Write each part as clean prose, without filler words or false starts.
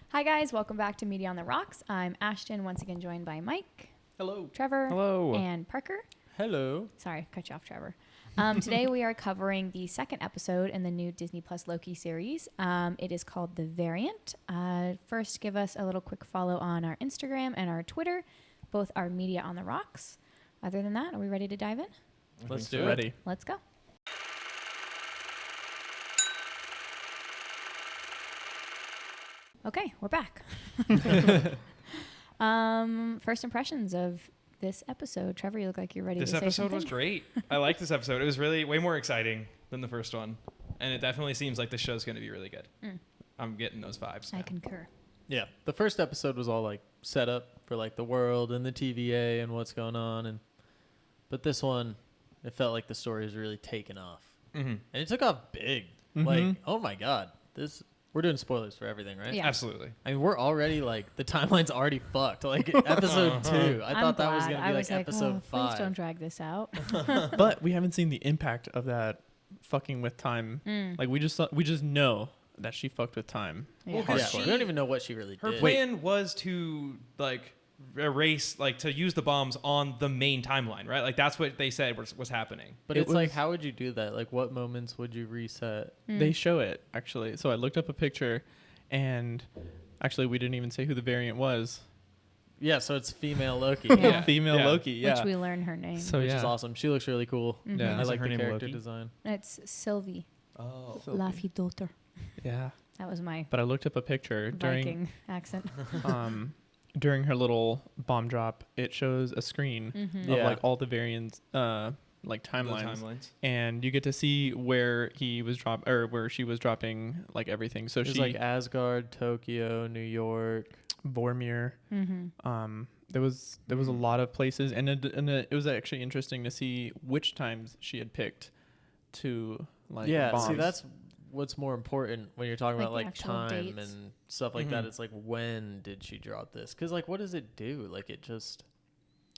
Hi guys, welcome back to Media on the Rocks. I'm Ashton, once again joined by Mike. Hello. Trevor. Hello. And Parker. Hello. Sorry, cut you off, Trevor. Today we are covering the second episode in the new Disney Plus Loki series. It is called The Variant. First, give us a little quick follow on our Instagram and our Twitter. Both are Media on the Rocks. Other than that, are we ready to dive in? Let's do it. Ready. Let's go. Okay, we're back. First impressions of this episode. Trevor, you look like you're ready to say something. This episode was great. I liked this episode. It was really way more exciting than the first one. And it definitely seems like the show's going to be really good. I'm getting those vibes now. I concur. Yeah, the first episode was all like set up for like the world and the TVA and what's going on, but this one, it felt like the story was really taken off, and it took off big. Like, oh my god, we're doing spoilers for everything, right? Yeah. Absolutely. I mean, we're already like the timeline's already fucked. Like episode 2, I thought that was gonna be like episode 5. Please don't drag this out. But we haven't seen the impact of that fucking with time. Like we just know that she fucked with time. Yeah. Well, 'cause We don't even know what she really Her did. plan was to like erase, like to use the bombs on the main timeline, right? Like that's what they said was happening. But It it's like, was- how would you do that? Like, what moments would you reset? They show it actually. So I looked up a picture, and actually we didn't even say who the variant was. Yeah, so it's female Loki. Yeah. Female Yeah. Loki. Yeah. Which we learn her name. So Which yeah. is awesome. She looks really cool. Yeah. I Is like her the name character Loki? design. It's Sylvie. Oh. Laffy-Daughter. Yeah. That was my But I looked up a picture Viking accent. during her little bomb drop. It shows a screen of Yeah. like all the variants, like timelines. And you get to see where he was where she was dropping like everything. So It's she like Asgard, Tokyo, New York. Vormir. There was a lot of places, and it was actually interesting to see which times she had picked to like bombs. see, that's what's more important when you're talking Like about the like actual time dates. and stuff like that. It's like, when did she drop this? Because like, what does it do? Like, it just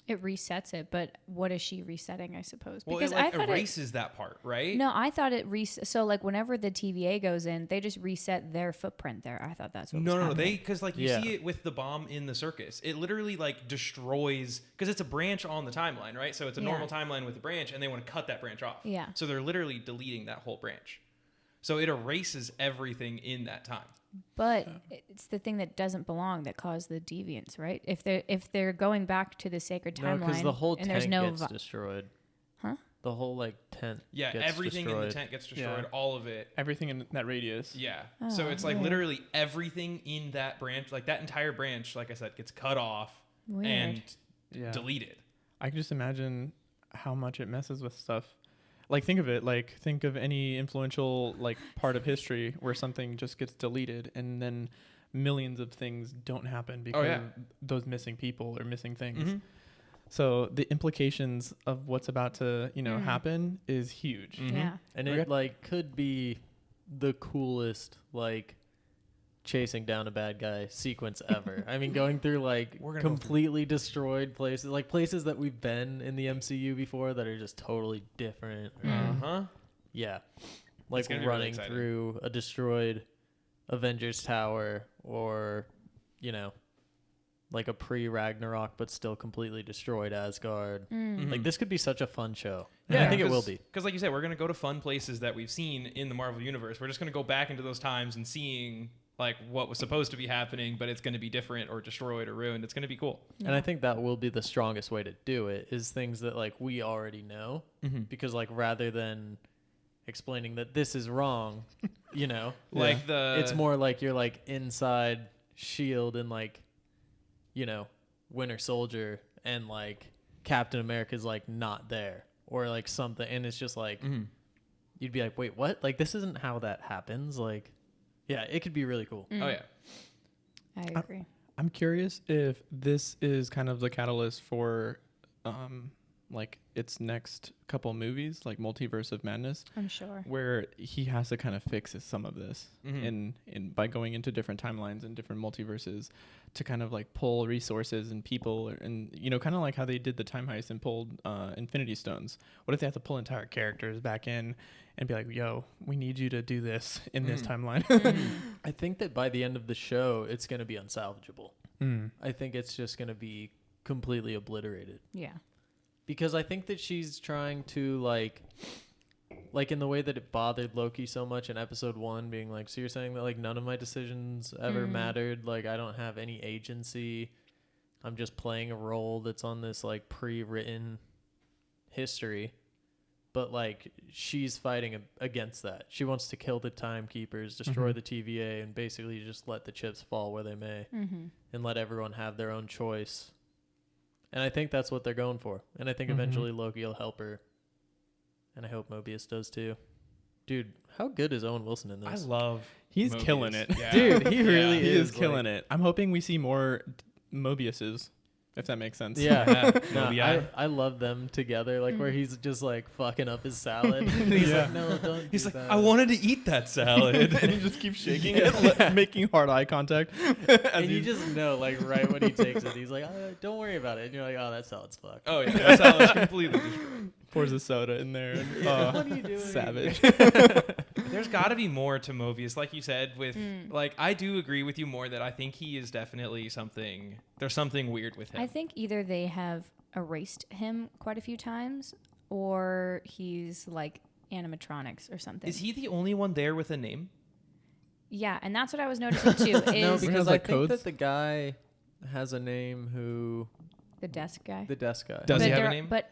It resets it, but what is she resetting, I suppose? Well, Because it like I thought erases that part, right? No, I thought it so like whenever the TVA goes in, they just reset their footprint there. I thought that's what was No, happening. because like you Yeah. see it with the bomb in the circus. It literally like destroys, because it's a branch on the timeline, right? So it's a Yeah. normal timeline with a branch, and they want to cut that branch off. Yeah. So they're literally deleting that whole branch. So it erases everything in that time. But it's the thing that doesn't belong that caused the deviance, right? If they're going back to the sacred no, timeline, because the whole and tent there's no gets destroyed. Huh? The whole like tent. Yeah, gets everything destroyed. in the tent gets destroyed, Yeah. all of it. everything in that radius. Yeah. Oh, So it's like weird. literally everything in that branch, like that entire branch, like I said, gets cut off Weird. and Yeah. deleted. I can just imagine how much it messes with stuff. Like think of any influential like part of history where something just gets deleted and then millions of things don't happen because yeah. of those missing people or missing things. Mhm. So the implications of what's about to, happen is huge. Yeah. And Okay. it like could be the coolest like chasing down a bad guy sequence ever. I mean, going through like We're gonna go completely destroyed places, like places that we've been in the MCU before that are just totally different. or- Uh-huh. Yeah. Like gonna be really running exciting. through a destroyed Avengers Tower, or, like a pre-Ragnarok but still completely destroyed Asgard. Like, this could be such a fun show. And I think it will be. Because like you said, we're going to go to fun places that we've seen in the Marvel Universe. We're just going to go back into those times and seeing like what was supposed to be happening, but it's going to be different or destroyed or ruined. It's going to be cool. And I think that will be the strongest way to do it, is things that like we already know, because like rather than explaining that this is wrong, Like it's more like you're like inside Shield and like, Winter Soldier, and like Captain America's like not there, or like something, and it's just like you'd be like, wait, what? Like, this isn't how that happens. Like, yeah, it could be really cool. Oh yeah. I agree. I'm curious if this is kind of the catalyst for like its next couple movies, like Multiverse of Madness, I'm sure. where he has to kind of fix some of this in by going into different timelines and different multiverses to kind of like pull resources and people, and you know, kind of like how they did the time heist and pulled Infinity Stones. What if they have to pull entire characters back in and be like, yo, we need you to do this in this timeline? I think that by the end of the show, it's going to be unsalvageable. Mm. I think it's just going to be completely obliterated. Yeah. Because I think that she's trying to like in the way that it bothered Loki so much in episode 1, being like, so you're saying that like none of my decisions ever mattered? Like I don't have any agency. I'm just playing a role that's on this like pre-written history. But like she's fighting against that. She wants to kill the timekeepers, destroy the TVA, and basically just let the chips fall where they may, and let everyone have their own choice. And I think that's what they're going for. And I think eventually Loki will help her. And I hope Mobius does too. Dude, how good is Owen Wilson in this? He's Mobius. killing it. Yeah. Dude, he really He is is killing it. I'm hoping we see more Mobiuses, if that makes sense. Yeah. No, Mobi-eye. I love them together, like where he's just like fucking up his salad. And he's like, no, don't He's do like, that. I wanted to eat that salad. And he just keeps shaking it, making hard eye contact. And you just know, like, right when he takes it, he's like, don't worry about it. And you're like, oh, that salad's fucked. Oh yeah, that salad's completely destroyed. pours a soda in there. And, What are you doing? savage. There's got to be more to Mobius, like you said. With like, I do agree with you more that I think he is definitely something. There's something weird with him. I think either they have erased him quite a few times, or he's like animatronics or something. Is he the only one there with a name? Yeah, and that's what I was noticing too. Is No, because I like think codes? that the guy has a name who... the desk guy. The desk guy. Does he have a they're- name? But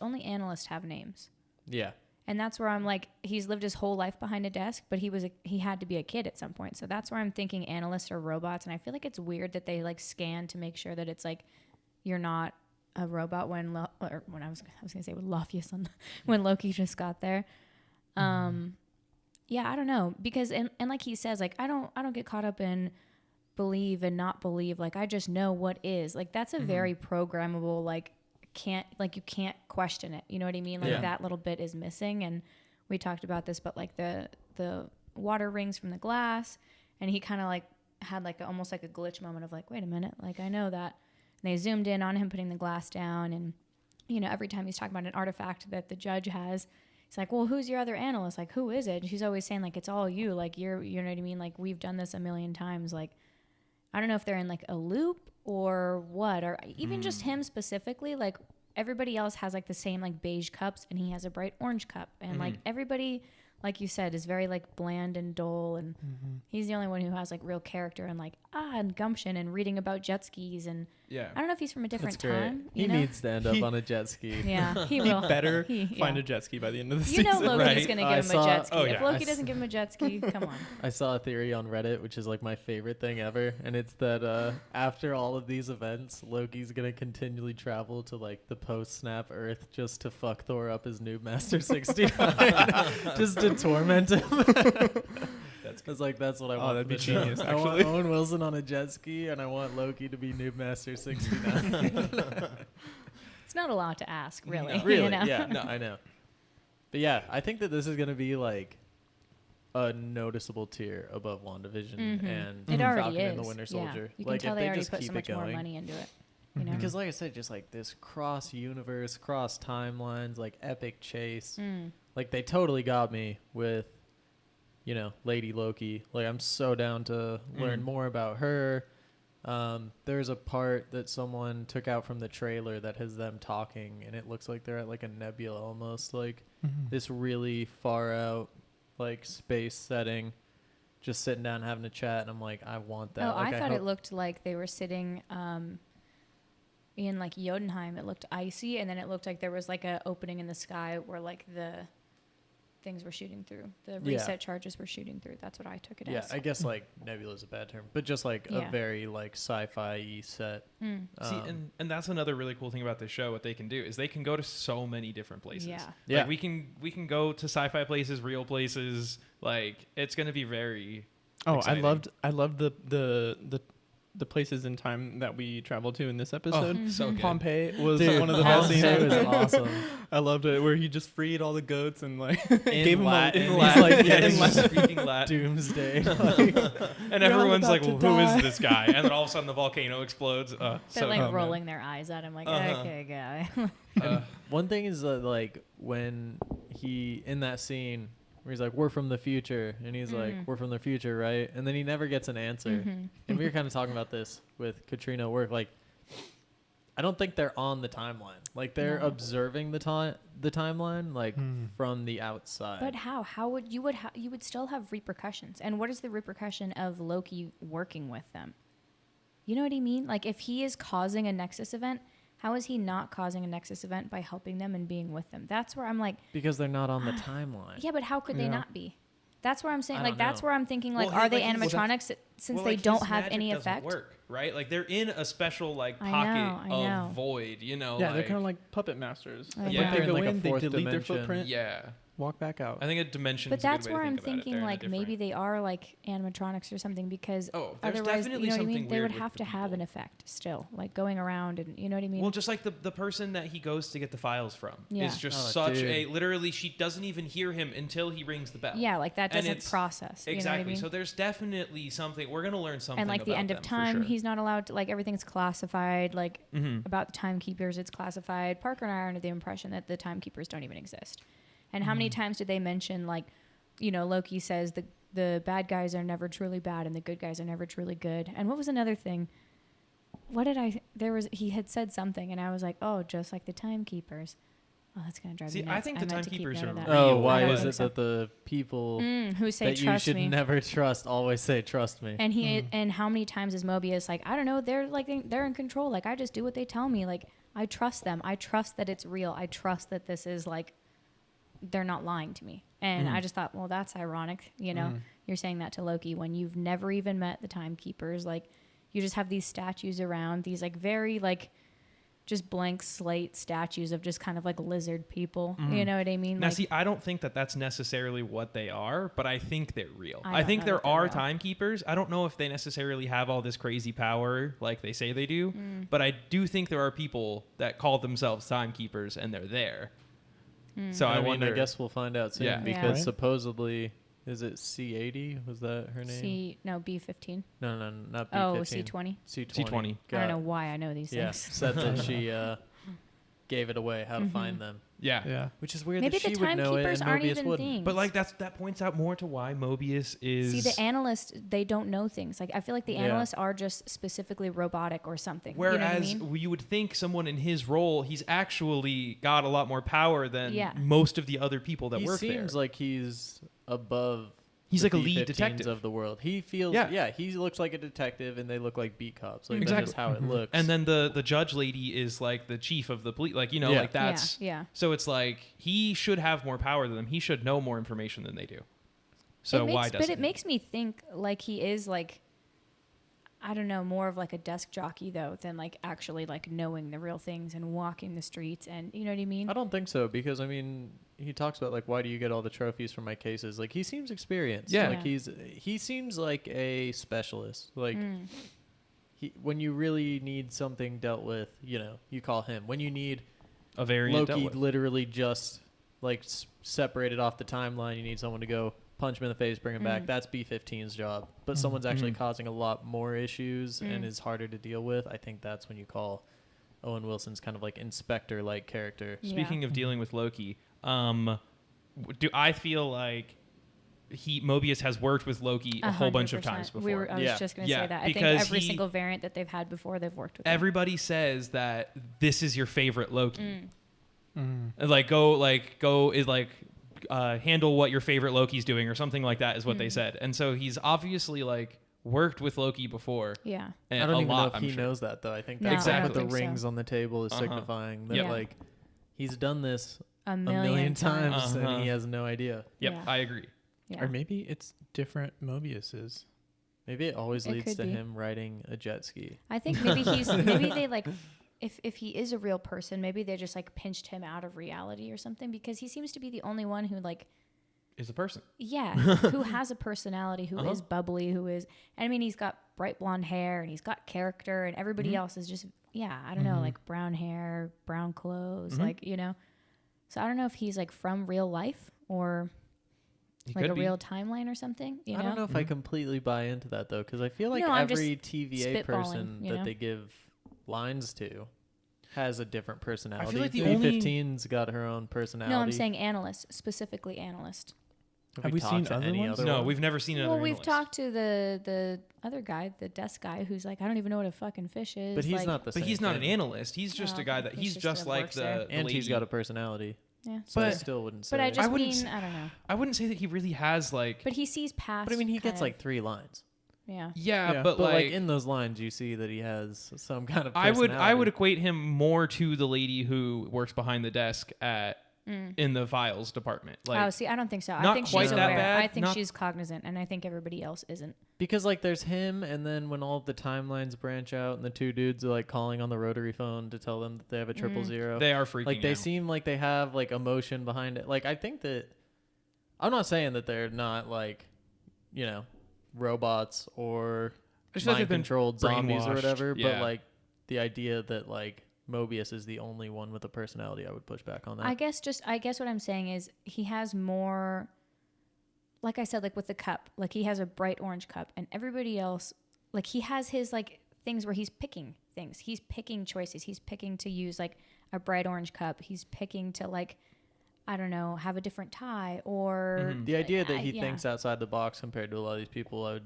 only analysts have names. Yeah. And that's where I'm like, he's lived his whole life behind a desk, but he had to be a kid at some point. So that's where I'm thinking analysts are robots. And I feel like it's weird that they like scan to make sure that it's like you're not a robot when I was gonna say with Loftius when Loki just got there. Yeah, I don't know, because and like he says, like I don't get caught up in believe and not believe. Like I just know what is. Like that's a very programmable you can't question it. You know what I mean? Like Yeah. that little bit is missing. And we talked about this, but like the water rings from the glass, and he kind of like had like almost like a glitch moment of like, wait a minute, like I know that. And they zoomed in on him putting the glass down, and you know, every time he's talking about an artifact that the judge has, he's like, well, who's your other analyst? Like, who is it? And she's always saying like, it's all you. Like you know what I mean? Like we've done this a million times. Like, I don't know if they're in like a loop or what, or even just him specifically. Like everybody else has like the same like beige cups, and he has a bright orange cup, and like everybody, like you said, is very like bland and dull, and he's the only one who has like real character and like and gumption and reading about jet skis. And Yeah. I don't know if he's from a different That's great. time. He you know? needs to end up on a jet ski. Yeah, he will. Better He- find yeah. a jet ski by the end of the You know season. Loki's Right. gonna I give him a saw- jet ski. oh, If yeah. Loki doesn't give him a jet ski, come on. I saw a theory on Reddit, which is like my favorite thing ever, and it's that after all of these events, Loki's gonna continually travel to like the post-snap Earth just to fuck Thor up his new Master 69, just to torment him. That's like that's what I want. that'd for be the show. genius, I want actually. Owen Wilson on a jet ski, and I want Loki to be new Master 69. It's not a lot to ask, really. Really? You know? Yeah, no, I know. But yeah, I think that this is gonna be like a noticeable tier above WandaVision and It already Falcon is. and the Winter Yeah. Soldier. You can Like tell if they already just put so keep much it more going. money into it. You know? Because like I said, just like this cross universe, cross timelines, like epic chase. Like they totally got me with, you know, Lady Loki. Like I'm so down to learn more about her. There's a part that someone took out from the trailer that has them talking, and it looks like they're at like a nebula almost, like this really far out like space setting, just sitting down having a chat, and I'm like, I want that. Oh, like, I thought hope- it looked like they were sitting in like Jotunheim. It looked icy, and then it looked like there was like a opening in the sky where like the things were shooting through. The Yeah. reset charges were shooting through. That's what I took it Yeah, as. I guess like nebula is a bad term, but just like Yeah. a very like sci-fi set. See, and that's another really cool thing about this show. What they can do is they can go to so many different places. Yeah. Yeah. Like we can go to sci-fi places, real places. Like it's gonna be very. Oh, exciting. I loved the places in time that we traveled to in this episode. so good. Pompeii was Dude, one of the best scenes. Pompeii was awesome. I loved it, where he just freed all the goats and like In gave Latin. him He's a Latin. like, yeah, yeah, in he's Latin. speaking Latin. Doomsday. And everyone's about like, to well, who die. is this guy? And then all of a sudden the volcano explodes. They're So like man. rolling their eyes at him, like, Uh-huh. okay, guy. One thing is like when he in that scene where he's like, "We're from the future," and he's like, "We're from the future, right?" And then he never gets an answer. And we were kind of talking about this with Katrina at work. Like, I don't think they're on the timeline. Like they're No. observing the timeline, like from the outside. But how? How would you would still have repercussions? And what is the repercussion of Loki working with them? You know what I mean? Like if he is causing a Nexus event, how is he not causing a Nexus event by helping them and being with them? That's where I'm like, Because they're not on the timeline. yeah, but how could they Yeah. not be? That's where I'm saying, I like don't that's know. where I'm thinking, like, Well, are they like, he's- animatronics since Well, they like, don't his have magic any doesn't effect? work, right? Like they're in a special like I pocket know, I know. of void, you know? Yeah, like, they're kind of like puppet masters. I Like, know. they They're go in, like, a in, they fourth delete their dimension. footprint, yeah. walk back out. I think a dimension. But that's where I'm thinking, like, maybe they are like animatronics or something, because Oh, there's otherwise, definitely you know what I something mean? They weird would with have the to have an people. effect still, like going around, and you know what I mean? Well, just like the person that he goes to get the files from Yeah. is just Oh, such dude. a literally she doesn't even hear him until he rings the bell. yeah, like that And doesn't it's- process. You know what I Exactly. mean? So there's definitely something we're gonna learn something. And like the about end of them, for time, sure. he's not allowed to, like, everything's classified. Like Mhm. about the timekeepers, it's classified. Parker and I are under the impression that the timekeepers don't even exist. And how many times did they mention, like, you know, Loki says the bad guys are never truly bad and the good guys are never truly good. And what was another thing? What did he had said something, and I was like, oh, just like the timekeepers. Oh, that's gonna drive See, me nuts. I think the meant to keep timekeepers note are of that. Oh, real. why I don't is think it so. that the people Who say that you trust should me? never trust always say trust me? And and how many times is Mobius like, I don't know, they're in control. Like, I just do what they tell me. Like, I trust them. I trust that it's real. I trust that this is like, they're not lying to me. And I just thought, well, that's ironic. You know, you're saying that to Loki when you've never even met the timekeepers. Like, you just have these statues around, these like very like just blank slate statues of just kind of like lizard people. You know what I mean? Now, Like, see, I don't think that that's necessarily what they are, but I think they're real. I I don't think know there that they're are real. timekeepers. I don't know if they necessarily have all this crazy power like they say they do, but I do think there are people that call themselves timekeepers and they're there. So I mean, wonder. I guess we'll find out soon Yeah. because Right. supposedly, is it C80? Was that her name? B15. No, not B15. Oh, C20. C20. C20. I don't know why I know these Yeah, things. said that she gave it away how to find them, yeah. Yeah. which is weird. Maybe that the she would know it timekeepers and aren't Mobius even wouldn't. things. But like that points out more to why Mobius is. See, the analysts, they don't know things. Like, I feel like the Yeah. analysts are just specifically robotic or something. Whereas you know what I mean? you would think someone in his role, he's actually got a lot more power than Yeah. most of the other people that He work there. seems like he's above. He's the like a lead B-15s detective. of the world. He feels. Yeah. Yeah, he looks like a detective, and they look like beat cops. Like Exactly. that's just how it looks. And then the judge lady is like the chief of the police. Like, you know, Yeah. like that's. Yeah. So it's like he should have more power than them. He should know more information than they do. So why doesn't But it he? makes me think like he is like, I don't know, more of like a desk jockey though than like actually like knowing the real things and walking the streets and you know what I mean? I don't think so because I mean he talks about like why do you get all the trophies from my cases? Like he seems experienced. Yeah. Like he seems like a specialist. Like when you really need something dealt with, you know, you call him. When you need a variant dealt Loki with. literally just like separated off the timeline, you need someone to go punch him in the face, bring him back. That's B-15's job. But someone's actually causing a lot more issues and is harder to deal with. I think that's when you call Owen Wilson's kind of like inspector-like character. Yeah. Speaking of dealing with Loki, do I feel like Mobius has worked with Loki a whole bunch of 100%. times before? I was Yeah. just going to Yeah, say that. I think because every he- single variant that they've had before, they've worked with him. Everybody says that this is your favorite Loki. Mm. And handle what your favorite Loki's doing or something like that is what they said. And so he's obviously like worked with Loki before. Yeah. And I don't a even lot, know if I'm he sure. knows that though. I think No, that's I what don't the think so. rings on the table is signifying that Yeah. like he's done this A a million, million times Uh-huh. and he has no idea. Yep, Yeah. I agree. Yeah. Or maybe it's different Mobiuses. Maybe it always It leads could to be. him riding a jet ski. I think maybe maybe they like, if he is a real person, maybe they just like pinched him out of reality or something because he seems to be the only one who like is a person. Yeah, who has a personality, who is Uh-huh. bubbly, who is, I mean, he's got bright blonde hair and he's got character, and everybody else is just, I don't know, like brown hair, brown clothes, like, So I don't know if he's like from real life or He like could a be. real timeline or something. You I don't know if I completely buy into that though, because I feel like No, I'm just every TVA spitballing, person you that know? they give lines to has a different personality. like the B15's got her own personality. No, I'm saying analyst, specifically analyst. Have we talked seen to other any ones? other No, one? we've never seen another Well, we've analyst. talked to the other guy, the desk guy, who's like, I don't even know what a fucking fish is. But he's like, not the same. But he's not an thing. analyst. He's just Oh, a guy that he's he's just just a like works there. the And lady. he's got a personality. Yeah. So I But- still wouldn't say. But I just wouldn't mean, s- I don't know. I wouldn't say that he really has like. But he sees past. But I mean, he kind gets of- like 3 lines. Yeah. Yeah, Yeah. but But like like in those lines, you see that he has some kind of. I would personality. equate him more to the lady who works behind the desk at in the files department. Like Oh, see, I don't think so. I not think quite she's that aware. bad, I think not- she's cognizant, and I think everybody else isn't. Because like there's him, and then when all of the timelines branch out, and the 2 dudes are like calling on the rotary phone to tell them that they have a 000. they are freaking Like they out. seem like they have like emotion behind it. Like I think that I'm not saying that they're not like, robots or I just feel like they've been mind-controlled zombies or brainwashed. whatever. But Yeah. like the idea that like Mobius is the only one with a personality, I would push back on that. I guess what I'm saying is he has more, like I said, like with the cup, like he has a bright orange cup, and everybody else, like he has his like things where he's picking things. He's picking choices. He's picking to use like a bright orange cup. He's picking to like, I don't know, have a different tie or The idea that he yeah. thinks outside the box compared to a lot of these people, I would,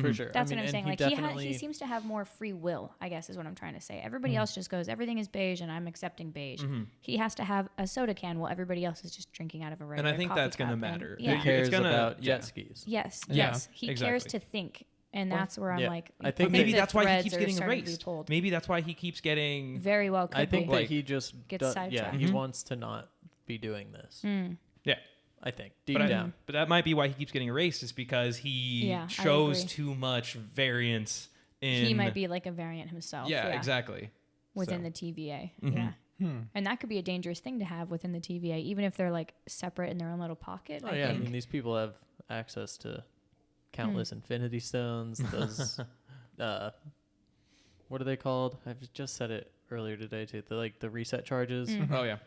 for sure. That's I mean, what I'm saying. and Like definitely, he seems to have more free will, I guess is what I'm trying to say. Everybody else just goes, everything is beige and I'm accepting beige. He has to have a soda can while everybody else is just drinking out of a regular and I think coffee that's going to cup. And- matter. Yeah. he cares It's gonna- about yeah. jet skis. Yes, Yeah, yes. He cares exactly. to think. And that's where I'm Yeah. like, I think Maybe the that's why he threads keeps are getting starting to be erased. pulled. Maybe that's why he keeps getting. Very well could I think be. that he just Gets sidetracked. he wants to not be doing this. Yeah. I think deep But, down. but that might be why he keeps getting erased, is because he Yeah, I shows agree. too much variance in. He might be like a variant himself. Yeah, exactly. Within So. the TVA. Yeah. And that could be a dangerous thing to have within the TVA, even if they're like separate in their own little pocket. Oh I yeah, I think. mean these people have access to countless Infinity Stones. Those, what are they called? I've just said it earlier today too. The reset charges. Oh yeah.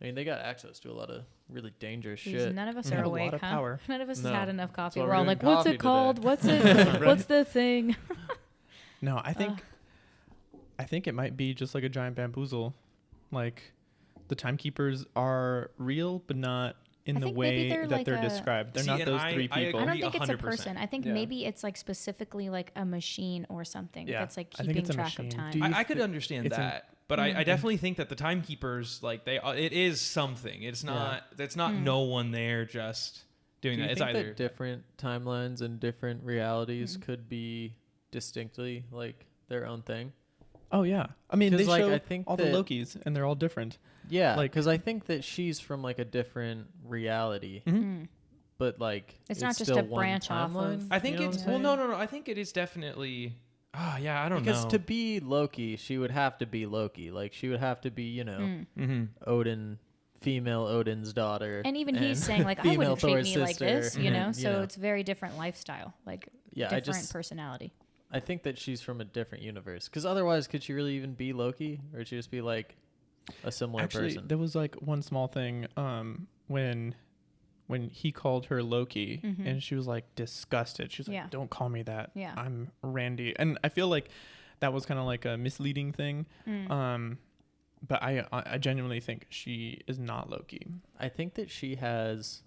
I mean, they got access to a lot of really dangerous Jeez, shit. none of us They are have a awake, lot of huh? power. None of us No. has had enough coffee. why We're we're all doing like, what's coffee it called? today." What's it? What's the thing? No, I think it might be just like a giant bamboozle. Like the timekeepers are real, but not in I the think maybe way they're that like they're a- described. They're See, not and those I- 3 I people. I don't agree think it's a 100%. person. I think Yeah. maybe it's like specifically like a machine or something Yeah, that's like I think keeping it's a track of machine. time. Do you I could thi- understand it's an- that, but I definitely think that the timekeepers, like it is something. It's not. It's not no one there just doing Do you that. It's think either that different timelines and different realities could be distinctly like their own thing? Oh yeah, I mean 'Cause, they like, show I think all the that- Lokis, and they're all different. Yeah, Like- because I think that she's from like a different reality, but like It's not just still a one branch off of- timeline, I think you know it's what I'm well, saying? no. I think it is definitely. Yeah, I don't Because know. to be Loki, she would have to be Loki. Like she would have to be, Odin, female Odin's daughter. And even he's saying like, I female wouldn't treat Thor's me like this, sister, you know. and, So it's very different lifestyle, like Yeah, I different just- personality. I think that she's from a different universe. Because otherwise, could she really even be Loki, or would she just be like a similar Actually, person? there was like one small thing when he called her Loki, and she was like disgusted. She was like, Yeah. "Don't call me that. Yeah. I'm Randy." And I feel like that was kind of like a misleading thing. But I genuinely think she is not Loki. I think that she has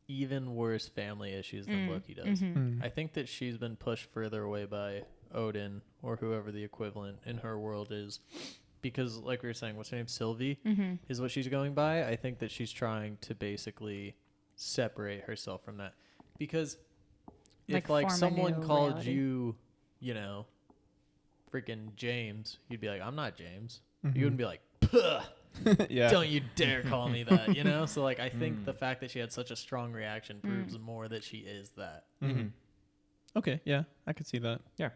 even worse family issues than Loki does. I think that she's been pushed further away by Odin or whoever the equivalent in her world is. Because, like we were saying, what's her name? Sylvie is what she's going by. I think that she's trying to basically separate herself from that. Because if, Like, like, form a someone new called reality. you, freaking James, you'd be like, I'm not James. You wouldn't be like, puh. Yeah. Don't you dare call me that, So like I think the fact that she had such a strong reaction proves more that she is that. Okay, yeah, I could see that. Yeah.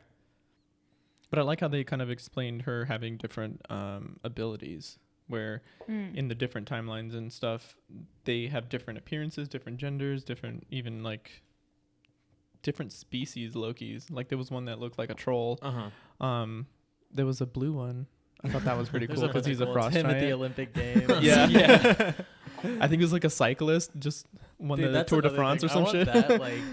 But I like how they kind of explained her having different abilities. where in the different timelines and stuff, they have different appearances, different genders, different even like different species Lokis. Like there was one that looked like a troll. There was a blue one. I thought that was pretty cool because he's a frost him at the giant. Olympic Games. Yeah. I think it was like a cyclist, just won the that's Tour de another France thing. or some I want shit. that,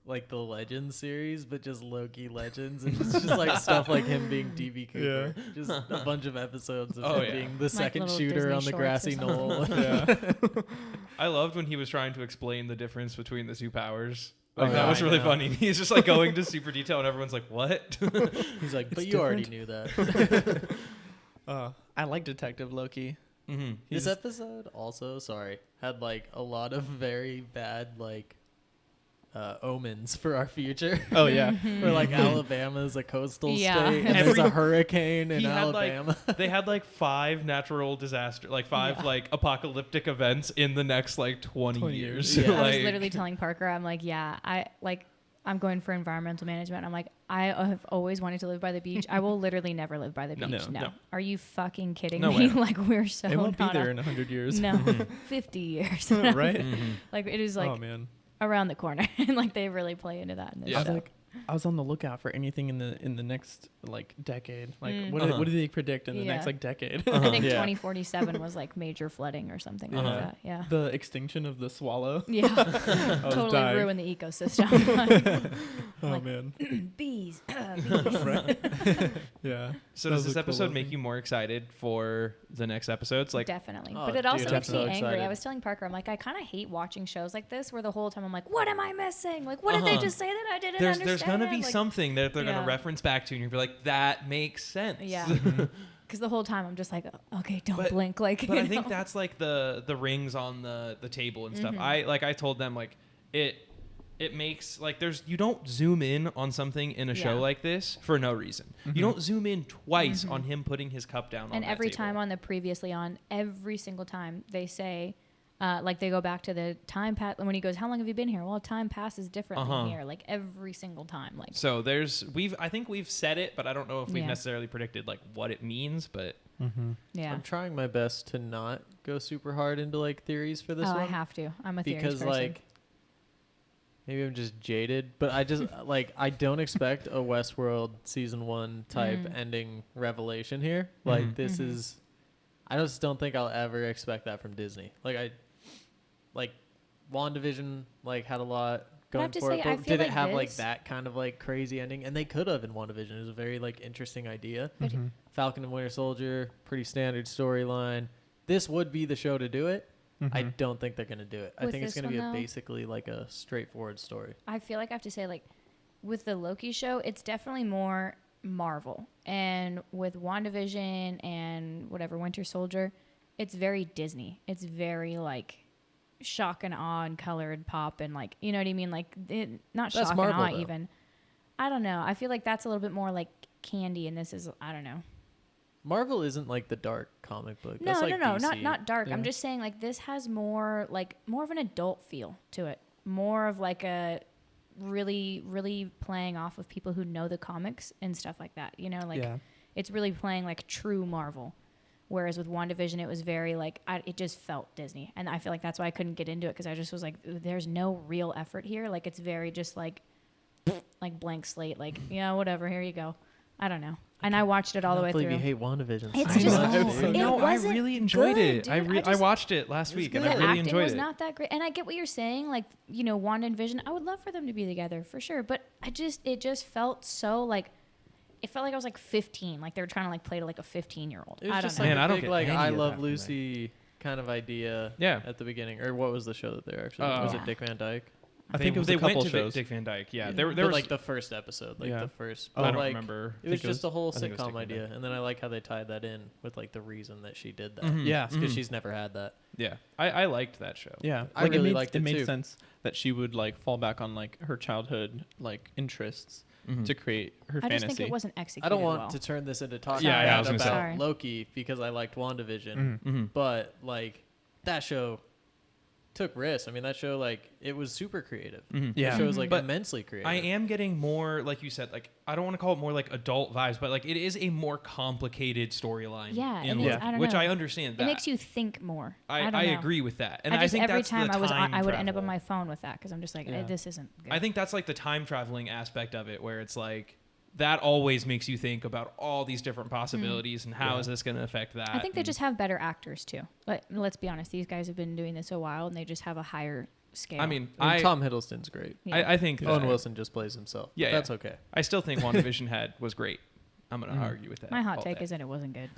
like the Legends series, but just Loki Legends, and it's just like stuff like him being DB Cooper. Yeah. Just a bunch of episodes of Oh, him yeah. being the Like second little shooter Disney on the shorts or grassy something. knoll. Yeah. I loved when he was trying to explain the difference between the two powers. Like Oh, that yeah, was I really know. funny. He's just like going to super detail, and everyone's like, "What?" He's like, but It's you already different. knew that. I like Detective Loki. mm-hmm. This He's- episode also, had like a lot of very bad like omens for our future. Oh yeah. Where like Alabama's a coastal Yeah. state, and there's Every- a hurricane in he had, like, Alabama. They had like 5 natural disaster, like 5 Yeah. like apocalyptic events in the next like 20 20 years. years. Yeah. I was Like- literally telling Parker, I'm like, yeah, I'm going for environmental management. I'm like, I have always wanted to live by the beach. I will literally never live by the No. beach. No. No. Are you fucking kidding No me? way. Like we're so It won't be not there a- in 100 years. No, 50 years. Right? Mhm. Like it is like Oh man. around the corner, and like they really play into that in this Yeah. show. I was on the lookout for anything in the next like decade. Like Mm. what do they predict in the Yeah. next like decade? I think Yeah. 2047 was like major flooding or something like Uh-huh. that. Yeah. The extinction of the swallow. Yeah. I was Totally dying. ruin the ecosystem. Oh Like- man. bees. Yeah. So That does was this a cool episode make opening. you more excited for the next episodes? Like, Definitely. Oh, But it dude, also I'm makes me so angry. I excited. was telling Parker, I'm like, I kind of hate watching shows like this where the whole time I'm like, what am I missing? Like, what did they Uh-huh. just say that I didn't there's understand? gonna be Like, something that they're Yeah. gonna reference back to, and you'll be like, that makes sense. Yeah. Because the whole time I'm just like, okay, don't But- blink. Like, But you I think know? that's like the rings on the table and stuff. Mhm. I told them like it makes like you don't zoom in on something in a show Yeah. like this for no reason. Mhm. You don't zoom in twice Mhm. on him putting his cup down. And on every that time table. on the previously on, every single time they say, like they go back to the time pass when he goes, how long have you been here? Well, time passes differently Uh-huh. here. Like every single time. Like, So I think we've said it, but I don't know if we've Yeah. necessarily predicted like what it means. But Mm-hmm. yeah. I'm trying my best to not go super hard into like theories for this Oh, one I have to. I'm a theories because person. like maybe I'm just jaded, but I just like I don't expect a Westworld season 1 type ending revelation here. Like Mhm. this Mhm. is I just don't think I'll ever expect that from Disney. Like WandaVision like had a lot But I going have to for say, it, I but feel did it like have like this- that kind of like crazy ending? And they could have in WandaVision. It was a very like interesting idea. But- Mm-hmm. Falcon and Winter Soldier, pretty standard storyline. This would be the show to do it. I Mm-hmm. don't think they're going to do it. I With think it's this going to be one, though? basically like a straightforward story. I feel like I have to say, like, with the Loki show, it's definitely more Marvel. And with WandaVision and whatever, Winter Soldier, it's very Disney. It's very, like, shock and awe and colored pop and, like, you know what I mean? Like, not That's shock Marvel, and awe though. even. I don't know. I feel like that's a little bit more, like, candy, and this is, I don't know. Marvel isn't like the dark comic book. No, That's like no, DC. not dark. I'm Yeah. just saying, like, this has more of an adult feel to it. More of like a really, really playing off of people who know the comics and stuff like that. You know, like Yeah. it's really playing like true Marvel. Whereas with WandaVision, it was very like it just felt Disney, and I feel like that's why I couldn't get into it because I just was like, there's no real effort here. Like it's very just like blank slate. Like yeah, whatever. Here you go. I don't know. And I watched it all the way Hopefully through. you hate WandaVision. It's so just- much, Oh, dude. it no, I wasn't really enjoyed good, it. dude. I just- watched it last week and the I really acting enjoyed was it. not that great, and I get what you're saying. Like you know, Wanda and Vision, I would love for them to be together for sure. But it just felt so like it felt like I was like 15, like they were trying to like play to like a 15-year-old. It was I don't just know. like Man, a I don't big, get like any I of that Love from Lucy kind of idea Yeah. at the beginning. Or what was the show that they were actually Oh. was Yeah. it Dick Van Dyke? I think it was they a couple went to shows. Dick Van Dyke. Yeah, Yeah. there But was like the first episode, like Yeah. the first. Oh, I but, don't like, remember. It was think it just was- a whole I think it was sitcom Dick Van idea, Dyke. and then I like how they tied that in with like the reason that she did that. Mhm. Yeah. because Mhm. she's never had that. Yeah, I liked that show. Yeah, I really it made, liked it made too. sense that she would like fall back on like her childhood like interests Mhm. to create her I just fantasy. think it wasn't executed. I don't want well. to turn this into talking Yeah, yeah, I was about gonna say. Sorry. Loki because I liked WandaVision, Mhm. Mhm. but like that show took risks. I mean, that show, like, it was super creative. Yeah. The show was like But immensely creative. I am getting more, like you said, like I don't want to call it more like adult vibes, but like it is a more complicated storyline. Yeah, in and Loki, it's, I don't which know. I understand. That It makes you think more. I don't know. agree with that, and I just think every that's time the I would end up on travel. my phone with that because I'm just like, Yeah. this isn't good. I think that's like the time traveling aspect of it, where it's like that always makes you think about all these different possibilities and how is this going to affect that. I think they and- just have better actors too. But let's be honest, these guys have been doing this a while and they just have a higher scale. I mean, And Tom Hiddleston's great. Yeah. I think that, Owen Wilson just plays himself. Yeah, Yeah, that's okay. I still think WandaVision was great. I'm going to argue with that. my hot all take day. is that it wasn't good.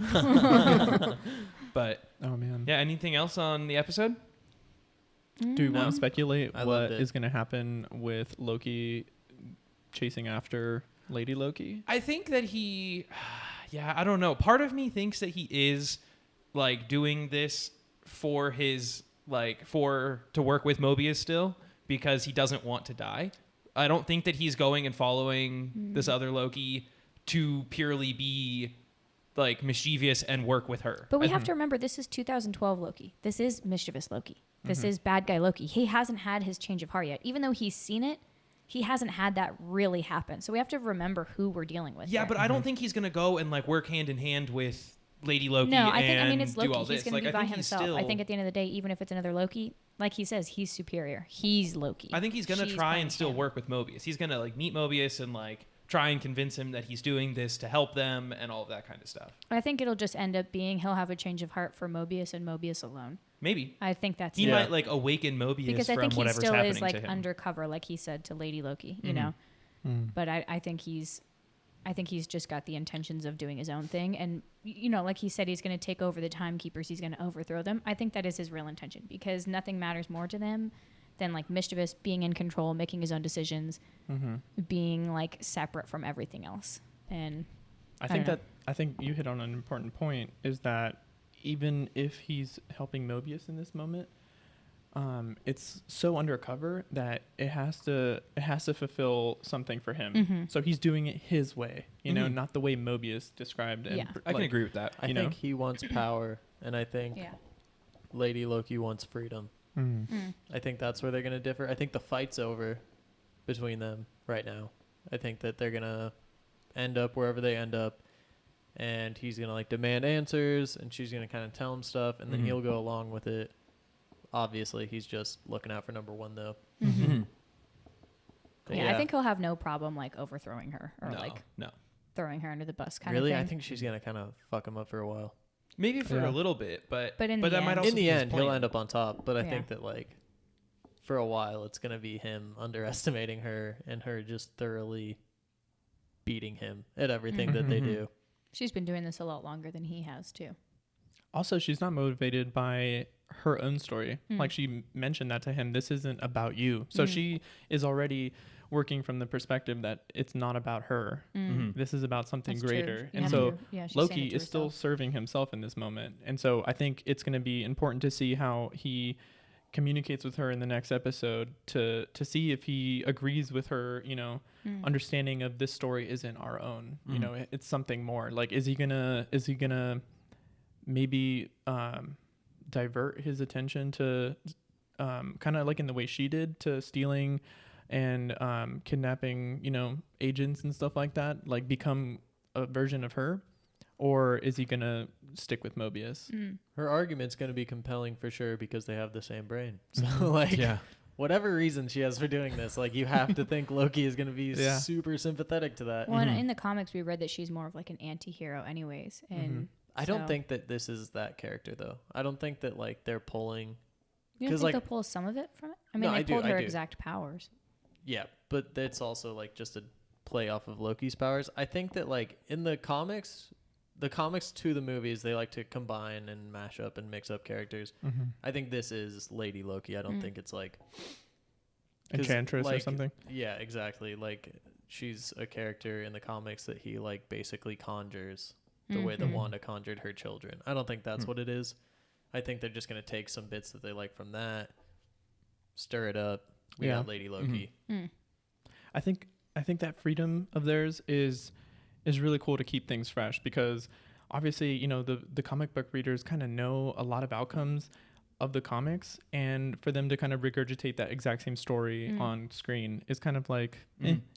But Oh man. yeah, anything else on the episode? Do we No. want to speculate I what loved it. is going to happen with Loki chasing after Lady Loki? I think that he, yeah, I don't know. Part of me thinks that he is like doing this for his to work with Mobius still because he doesn't want to die. I don't think that he's going and following this other Loki to purely be like mischievous and work with her. But we have to remember this is 2012 Loki. This is mischievous Loki. This is bad guy Loki. He hasn't had his change of heart yet. Even though he's seen it, he hasn't had that really happen. So we have to remember who we're dealing with. Yeah, here. but I don't think he's gonna go and like work hand in hand with Lady Loki. No, I think and it's do Loki. all He's this. going to Like, be I by think he's himself. I still- think at the end of the day, even if it's another Loki, like he says, he's superior. He's Loki. I think he's gonna She's try playing and still him. work with Mobius. He's gonna like meet Mobius and like try and convince him that he's doing this to help them and all of that kind of stuff. I think it'll just end up being he'll have a change of heart for Mobius and Mobius alone. Maybe I think that's he it. might like awaken Mobius Because I from think he whatever's still happening is like to him. undercover, like he said to Lady Loki, you know. But I think he's just got the intentions of doing his own thing, and you know, like he said, he's going to take over the timekeepers. He's going to overthrow them. I think that is his real intention because nothing matters more to them than like mischievous, being in control, making his own decisions, being like separate from everything else. And I don't know. think you hit on an important point is that even if he's helping Mobius in this moment, it's so undercover that it has to fulfill something for him. So he's doing it his way, you know, not the way Mobius described. And Yeah. I can agree with that. I you think know? he wants power, and I think yeah, Lady Loki wants freedom. I think that's where they're going to differ. I think the fight's over between them right now. I think that they're going to end up wherever they end up, and he's going to like demand answers, and she's going to kind of tell him stuff, and then he'll go along with it. Obviously, he's just looking out for number one, though. But yeah. I think he'll have no problem like overthrowing her or like no. throwing her under the bus kind really, of I thing. think she's going to kind of fuck him up for a while. Maybe for Yeah. a little bit, but in the that might end- also In the be his end, he'll plan. end up on top, but I Yeah. think that like for a while it's going to be him underestimating her and her just thoroughly beating him at everything that they do. She's been doing this a lot longer than he has too. Also, she's not motivated by her own story. Like she mentioned that to him, this isn't about you. So she is already working from the perspective that it's not about her. This is about something That's true. greater. You And have so to- yeah, she's saying Loki it to is still herself. serving himself in this moment. And so I think it's going to be important to see how he communicates with her in the next episode to see if he agrees with her, you know, understanding of this story isn't our own. You know, it's something more. Like is he going to maybe divert his attention to kind of like in the way she did to stealing and kidnapping, you know, agents and stuff like that, like become a version of her? Or is he going to stick with Mobius? Her argument's going to be compelling for sure because they have the same brain. So like Yeah. whatever reason she has for doing this, like you have to think Loki is going to be Yeah. super sympathetic to that. Well, and in the comics, we read that she's more of like an anti-hero anyways. And I don't so- think that this is that character though. I don't think that like they're pulling. You don't 'cause, think like- they'll pull some of it from it? I mean, No, they I do, pulled I her do. exact powers. Yeah, but it's also like just a play off of Loki's powers. I think that like in the comics to the movies, they like to combine and mash up and mix up characters. I think this is Lady Loki. I don't think it's like 'cause, Enchantress or like, something? Yeah, exactly. Like she's a character in the comics that he like basically conjures the way that Wanda conjured her children. I don't think that's what it is. I think they're just gonna take some bits that they like from that, stir it up. We Yeah. got Lady Loki. I think that freedom of theirs is really cool to keep things fresh because obviously, you know, the comic book readers kind of know a lot of outcomes. of the comics, and for them to kind of regurgitate that exact same story on screen is kind of like,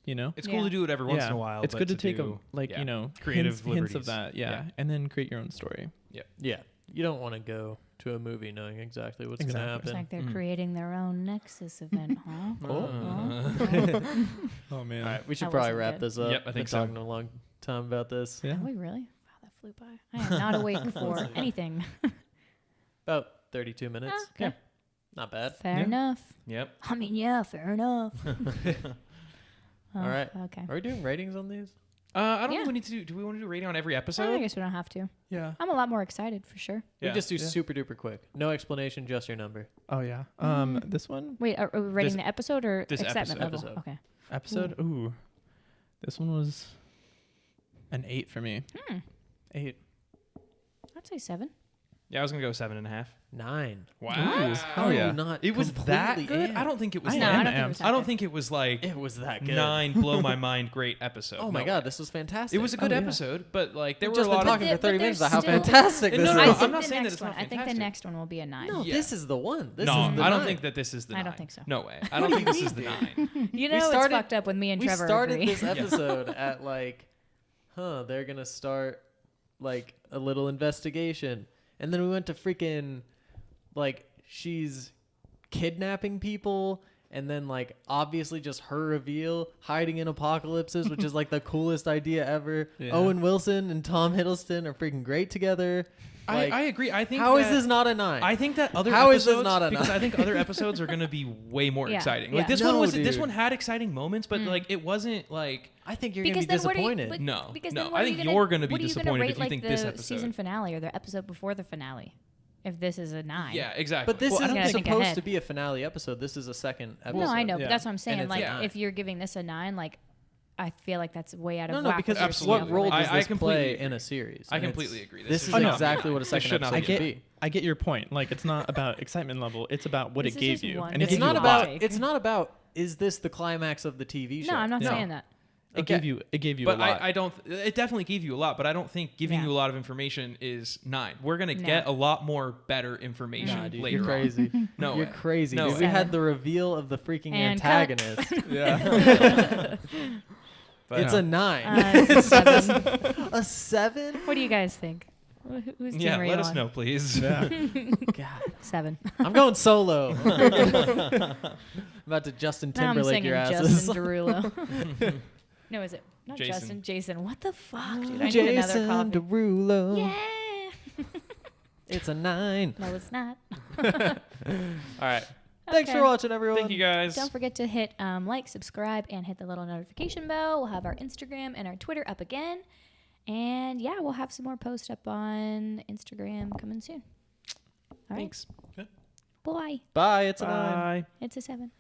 you know, It's cool to do it every once in a while. It's but good to take do, you know, creative hints liberties. of that, and then create your own story. Yeah. You don't want to go to a movie knowing exactly what's going to Exactly. It's happen. like they're creating their own Nexus event, huh? Oh man. All right, we should That probably wasn't wrap good. this up. Yep, I think Been so. talking a long time about this. Yeah. Are we really? Wow, that flew by. I am not awake for anything. About 32 minutes. Ah, okay. Yeah. Not bad. Fair Yeah. enough. Yep. I mean, yeah, fair enough. All right. Okay. Are we doing ratings on these? I don't Yeah. think we need to do we want to do rating on every I episode? guess we don't have to. Yeah. I'm a lot more excited for sure. We Yeah. just do Yeah. super duper quick. No explanation, just your number. Oh yeah. This one Wait, are we rating This- the episode or this excitement level? episode. Okay. episode. Ooh. This one was an 8 for me. 8. I'd say 7. Yeah, I was gonna go 7.5. 9. Wow. Oh yeah. Not It was that completely good. in. I don't think it was. I No, am I don't think it amped. was I don't that think it was like It was that good. 9 blow my mind great episode. Oh my No. god, this was fantastic. It was a good Oh, yeah. episode, but like there We've were a just been lot talking of. for 30 but minutes there's about how still- fantastic No, this no, is. no, I think I'm not the saying that next it's one. not I think the fantastic. next one will be a 9. No, Yeah. this is the one. This No, is the I don't 9. think that this is the. I don't 9. think so. No way. I don't think this is the 9. You We know started- it's fucked up when me and We Trevor started agree. this episode at like, they're gonna start like a little investigation, and then we went to freaking like she's kidnapping people, and then like obviously just her reveal hiding in apocalypses, which is like the coolest idea ever. Yeah. Owen Wilson and Tom Hiddleston are freaking great together. Like, I agree. I think how is that- this not a 9? I think that other How is episodes, this not a because 9? I think other episodes are going to be way more Yeah, exciting. yeah. Like this No, one was, this dude. one had exciting moments, but like it wasn't like I think you're Because gonna be then what are you- disappointed. but- No, because no, then what I are you think gonna- you're gonna be what are you gonna disappointed rate, if you like, think the this episode. season finale or the episode before the finale. If this is a 9. Yeah, exactly. But this Well, I isn't gotta think supposed ahead. to be a finale episode. This is a second episode. No, I know, Yeah. but that's what I'm saying. it's Like, a 9. if you're giving this a 9, like, I feel like that's way out of No, whack. because with your Absolutely. what scale. role Like, does I this completely play agree. in a series? I And completely it's- agree. This This is should not be exactly nine. what a This second should not episode be should nine. be. I get your point. Like it's not about excitement level. It's about what This it is gave just you. one And it It's gave big you not a lot. lot. about. It's not about. Is this the climax of the TV show? No, I'm not No. saying that. It gave you. It gave you But a lot. I don't. It definitely gave you a lot, but I don't think giving Yeah. you a lot of information is 9. We're gonna No. get a lot more better information Nah, dude, later. you're crazy. No you're way. crazy. No dude. way. We had 7. the reveal of the freaking And cut. antagonist. yeah. But It's a 9. It's a 7. A 7? What do you guys think? Whose team yeah, are you let us on? know, please. yeah. God, 7. I'm going solo. I'm about to Justin Now I'm Timberlake singing your asses. Justin Derulo. No, is it? Not Jason. Justin. Jason. What the fuck, dude? I need another Jason coffee. Derulo. Yeah. It's a 9. No, it's not. All right. Thanks Okay. for watching, everyone. Thank you guys. Don't forget to hit like, subscribe, and hit the little notification bell. We'll have our Instagram and our Twitter up again. And yeah, we'll have some more posts up on Instagram coming soon. All right. Thanks. Bye. Bye. It's a 9. Bye. It's a 7.